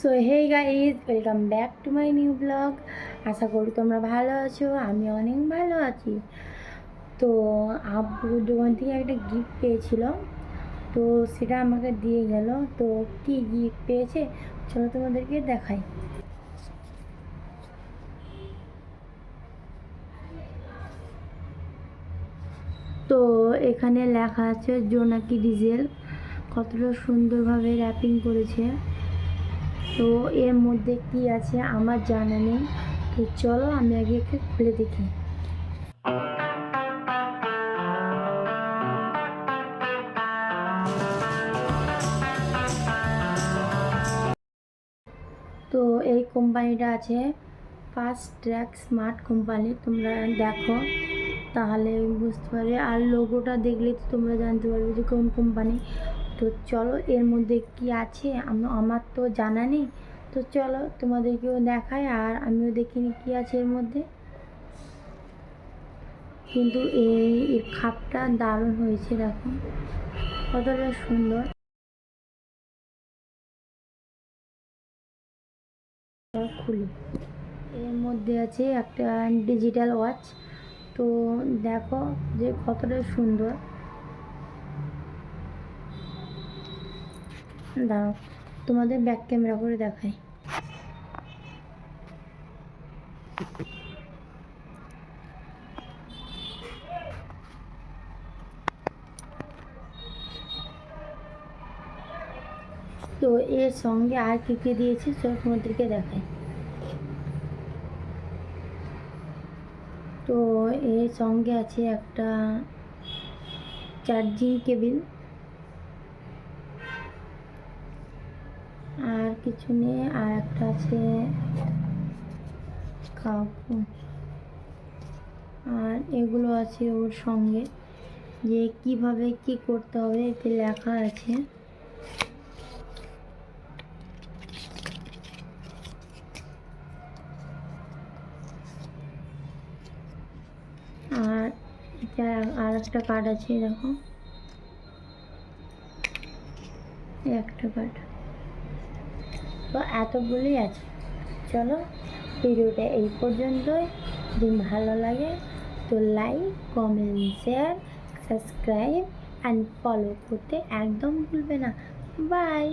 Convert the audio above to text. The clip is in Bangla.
So hey guys, welcome back to my new blog. আশা করি তোমরা ভালো আছো, আমি অনেক ভালো আছি। তো আব্বু দোকান থেকে একটা গিফট পেয়েছিল, তো সেটা আমাকে দিয়ে গেল। তো কি গিফট পেয়েছে চলো তোমাদেরকে দেখাই। তো এখানে লেখা আছে জোনাকি ডিজেল, কতটা সুন্দরভাবে র্যাপিং করেছে। তো এর মধ্যে কি আছে আমার জানা নেই, তো চলো আমি আগে একে খুলে দেখি। তো এই কোম্পানিটা আছে ফাস্ট ট্র্যাক স্মার্ট কোম্পানি, তোমরা দেখো তাহলে বুঝতে পারবে, আর লোগোটা দেখলে তো তোমরা জানতে পারবে যে কোন কোম্পানি। তো চলো এর মধ্যে কি আছে আমার তো জানা নেই, তো চলো তোমাদেরকেও দেখাই আর আমিও দেখিনি কি আছে এর মধ্যে। কিন্তু এর খাপটা দারুণ হয়েছে, দেখো কতটা সুন্দর। খুলি, এর মধ্যে আছে একটা ডিজিটাল ওয়াচ। তো দেখো যে কতটা সুন্দর, দাঁড়াও তোমাদের ব্যাক ক্যামেরা করে দেখাই। তো এর সঙ্গে আর কী কী দিয়েছে চলো তোমাদেরকে দেখাই। তো এর সঙ্গে আছে একটা চার্জিং কেবিল, আর কিছু নেই, আর একটা আছে কাপড়, আর এগুলো আছে ওর সঙ্গে যে কিভাবে কি করতে হবে এতে লেখা আছে। আর এটা আর একটা কার্ড আছে, দেখো একটা কার্ড। তো এতগুলোই আছে। চলো ভিডিওটা এই পর্যন্তই, যদি ভালো লাগে তো like comment share subscribe and follow করতে একদম ভুলবে না। বাই।